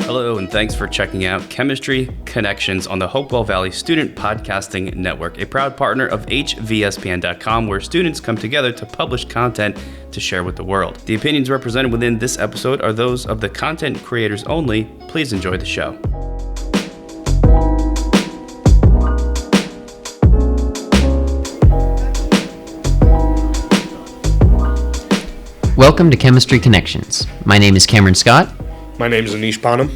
Hello, and thanks for checking out Chemistry Connections on the Hopewell Valley Student Podcasting Network, a proud partner of hvspn.com, where students come together to publish content to share with the world. The opinions represented within this episode are those of the content creators only. Please enjoy the show. Welcome to Chemistry Connections. My name is Cameron Scott. My name is Anish Ponnam.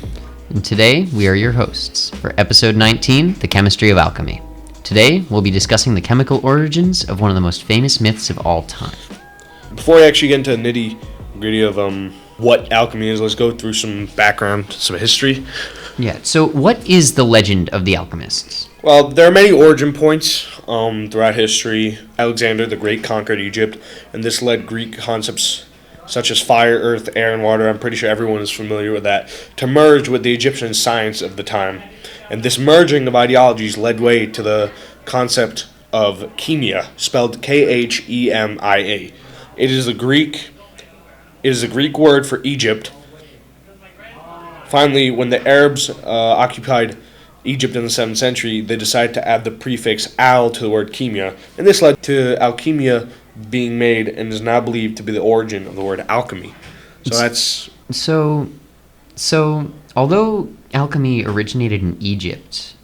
And today we are your hosts for episode 19, The Chemistry of Alchemy. Today we'll be discussing the chemical origins of one of the most famous myths of all time. Before I actually get into the nitty-gritty of what alchemy is, let's go through some background, some history. Yeah, so what is the legend of the alchemists? Well, there are many origin points throughout history. Alexander the Great conquered Egypt, and this led Greek concepts such as fire, earth, air, and water, I'm pretty sure everyone is familiar with that, to merge with the Egyptian science of the time. And this merging of ideologies led way to the concept of Khemia, spelled Khemia. It is a Greek word for Egypt. Finally, when the Arabs occupied Egypt in the 7th century, they decided to add the prefix al to the word Khemia, and this led to alchemia being made and is now believed to be the origin of the word alchemy. So although alchemy originated in Egypt,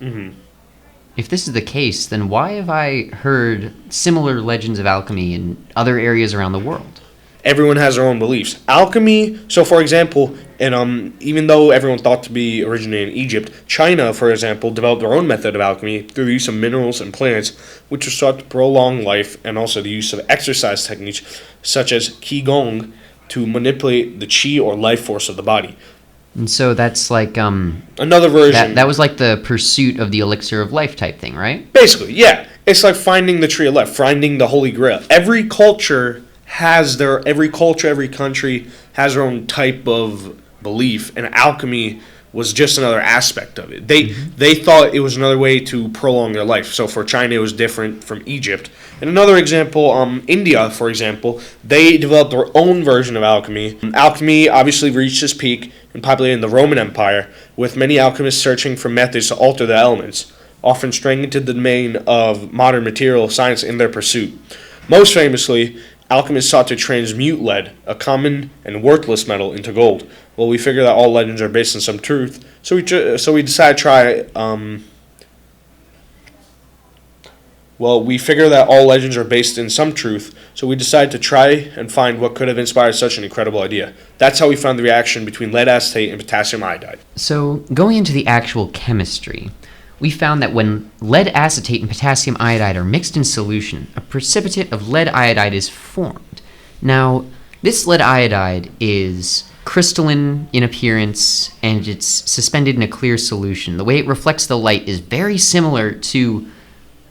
if this is the case, then why have I heard similar legends of alchemy in other areas around the world? Everyone has their own beliefs. Alchemy, so for example, and even though everyone thought to be originated in Egypt, China, for example, developed their own method of alchemy through the use of minerals and plants, which was thought to prolong life, and also the use of exercise techniques such as Qigong to manipulate the qi or life force of the body. And so that's like another version. That was like the pursuit of the elixir of life type thing, right? Basically, yeah. It's like finding the tree of life, finding the holy grail. Every country has their own type of belief, and alchemy was just another aspect of it. They thought it was another way to prolong their life. So for China, it was different from Egypt. And another example, India, for example, they developed their own version of alchemy. Alchemy obviously reached its peak and populated in the Roman Empire, with many alchemists searching for methods to alter the elements, often straying into the domain of modern material science in their pursuit. Most famously, alchemists sought to transmute lead, a common and worthless metal, into gold. Well, we figure that all legends are based on some truth, so we decided to try. We figure that all legends are based in some truth, so we decided to try and find what could have inspired such an incredible idea. That's how we found the reaction between lead acetate and potassium iodide. So, going into the actual chemistry, we found that when lead acetate and potassium iodide are mixed in solution, a precipitate of lead iodide is formed. Now, this lead iodide is crystalline in appearance, and it's suspended in a clear solution. The way it reflects the light is very similar to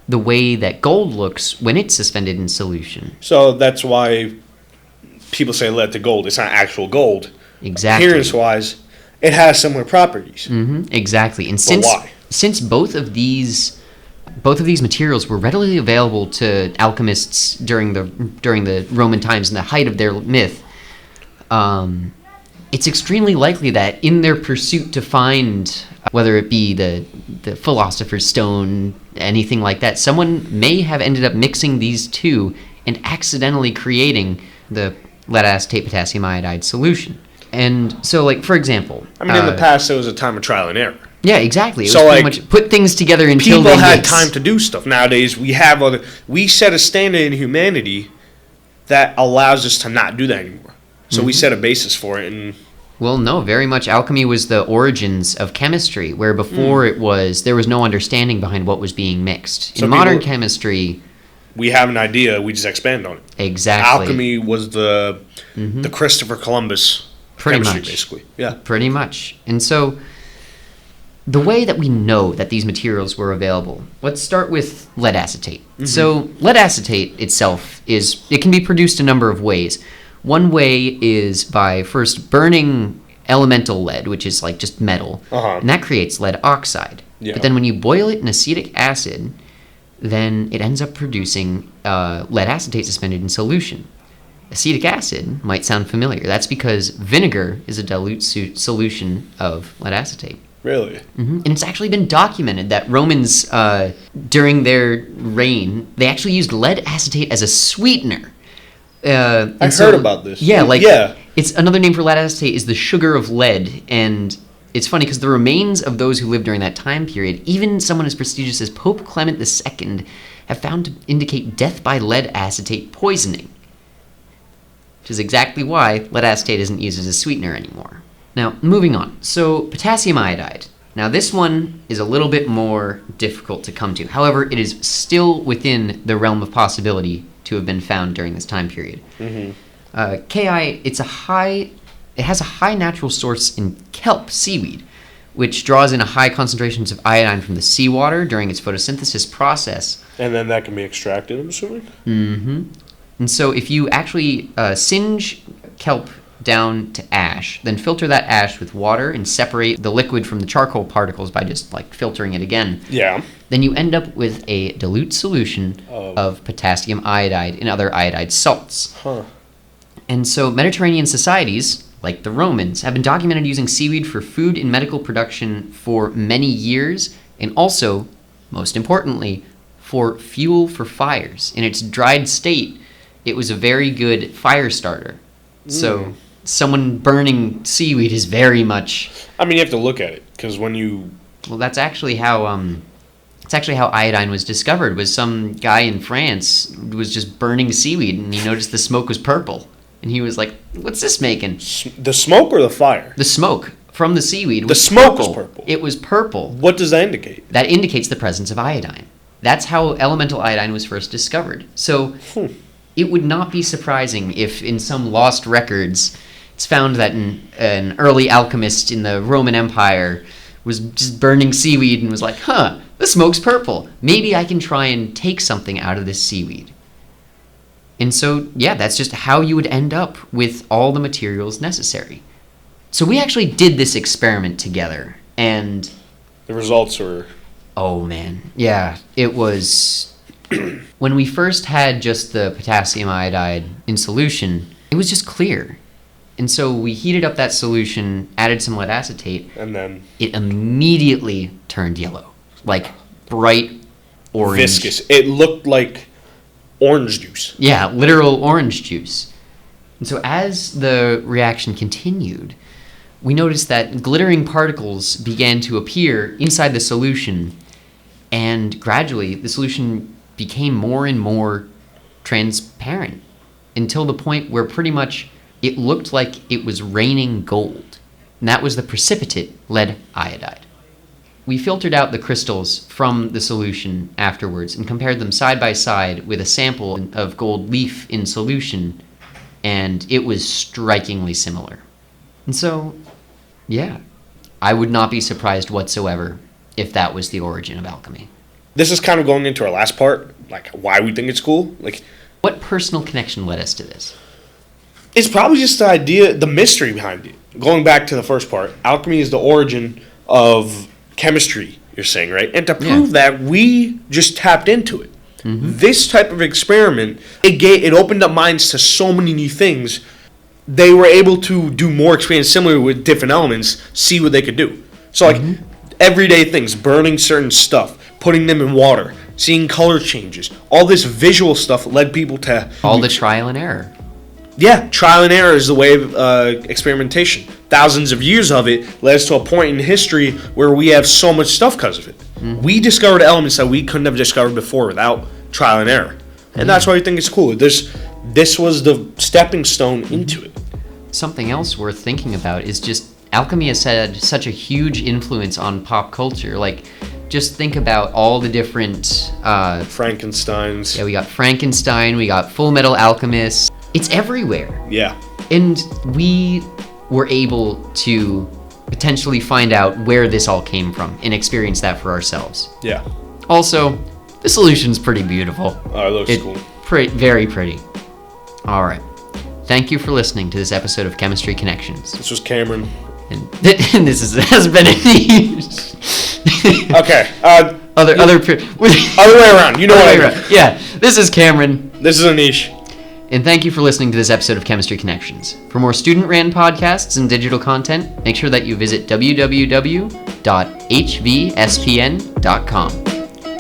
the way that gold looks when it's suspended in solution. So that's why people say lead to gold. It's not actual gold. Exactly. Appearance-wise, it has similar properties. Exactly. And why? Since both of these materials were readily available to alchemists during the Roman times and the height of their myth, it's extremely likely that in their pursuit to find, whether it be the Philosopher's Stone, anything like that, someone may have ended up mixing these two and accidentally creating the lead acetate potassium iodide solution. And so, like, for example, in the past, there was a time of trial and error. Yeah, exactly. It was pretty much put things together until people they had mix. time to do stuff. Nowadays, we set a standard in humanity that allows us to not do that anymore. So we set a basis for it. And well, no, very much. Alchemy was the origins of chemistry, where before there was no understanding behind what was being mixed. In modern chemistry, we have an idea, we just expand on it. Exactly. Alchemy was the Christopher Columbus chemistry, basically. Yeah. Pretty much. And so the way that we know that these materials were available, let's start with lead acetate. So lead acetate itself it can be produced a number of ways. One way is by first burning elemental lead, which is like just metal, and that creates lead oxide. Yeah. But then when you boil it in acetic acid, then it ends up producing lead acetate suspended in solution. Acetic acid might sound familiar. That's because vinegar is a dilute solution of lead acetate. Really? And it's actually been documented that Romans, during their reign, they actually used lead acetate as a sweetener. I heard about this. Yeah, it's another name for lead acetate is the sugar of lead, and it's funny because the remains of those who lived during that time period, even someone as prestigious as Pope Clement II, have found to indicate death by lead acetate poisoning, which is exactly why lead acetate isn't used as a sweetener anymore. Now, moving on. So, potassium iodide. Now, this one is a little bit more difficult to come to. However, it is still within the realm of possibility to have been found during this time period. Ki, it has a high natural source in kelp, seaweed, which draws in a high concentrations of iodine from the seawater during its photosynthesis process. And then that can be extracted, I'm assuming? And so if you actually singe kelp down to ash, then filter that ash with water and separate the liquid from the charcoal particles by just like filtering it again. Yeah. Then you end up with a dilute solution of potassium iodide and other iodide salts. And so Mediterranean societies, like the Romans, have been documented using seaweed for food and medical production for many years, and also, most importantly, for fuel for fires. In its dried state, it was a very good fire starter. So someone burning seaweed is very much... I mean, you have to look at it, because when you... Well, that's actually how iodine was discovered, was some guy in France was just burning seaweed, and he noticed the smoke was purple. And he was like, what's this making? The smoke or the fire? The smoke from the seaweed was purple. The smoke was purple. It was purple. What does that indicate? That indicates the presence of iodine. That's how elemental iodine was first discovered. So it would not be surprising if in some lost records it's found that an early alchemist in the Roman Empire was just burning seaweed and was like, the smoke's purple. Maybe I can try and take something out of this seaweed. And so, yeah, that's just how you would end up with all the materials necessary. So we actually did this experiment together, and... The results were... Oh, man. Yeah, it was... When we first had just the potassium iodide in solution, it was just clear. And so we heated up that solution, added some lead acetate, and then... It immediately turned yellow. Like, bright orange. Viscous. It looked like... orange juice. Yeah, literal orange juice. And so as the reaction continued, we noticed that glittering particles began to appear inside the solution, and gradually the solution became more and more transparent until the point where pretty much it looked like it was raining gold. And that was the precipitate lead iodide. We filtered out the crystals from the solution afterwards and compared them side by side with a sample of gold leaf in solution, and it was strikingly similar. And so, yeah, I would not be surprised whatsoever if that was the origin of alchemy. This is kind of going into our last part, like why we think it's cool. Like, what personal connection led us to this? It's probably just the idea, the mystery behind it. Going back to the first part, alchemy is the origin of chemistry, you're saying, right? And to prove that, we just tapped into it. This type of experiment, it opened up minds to so many new things. They were able to do more experiments similar with different elements, see what they could do. So, like, everyday things, burning certain stuff, putting them in water, seeing color changes, all this visual stuff led people to... All the trial and error. Yeah, trial and error is the way of experimentation. Thousands of years of it led us to a point in history where we have so much stuff because of it. We discovered elements that we couldn't have discovered before without trial and error. And that's why I think it's cool. This was the stepping stone into it. Something else worth thinking about is just alchemy has had such a huge influence on pop culture. Like, just think about all the different... Frankensteins. Yeah, we got Frankenstein, we got Full Metal Alchemists. It's everywhere. Yeah. And we were able to potentially find out where this all came from and experience that for ourselves. Yeah. Also, the solution's pretty beautiful. Oh, it looks cool. Very pretty. All right. Thank you for listening to this episode of Chemistry Connections. This was Cameron. And this has been Anish. Okay. Other Other way around. You know what I mean. Yeah. This is Cameron. This is Anish. And thank you for listening to this episode of Chemistry Connections. For more student-ran podcasts and digital content, make sure that you visit www.hvspn.com.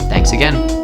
Thanks again.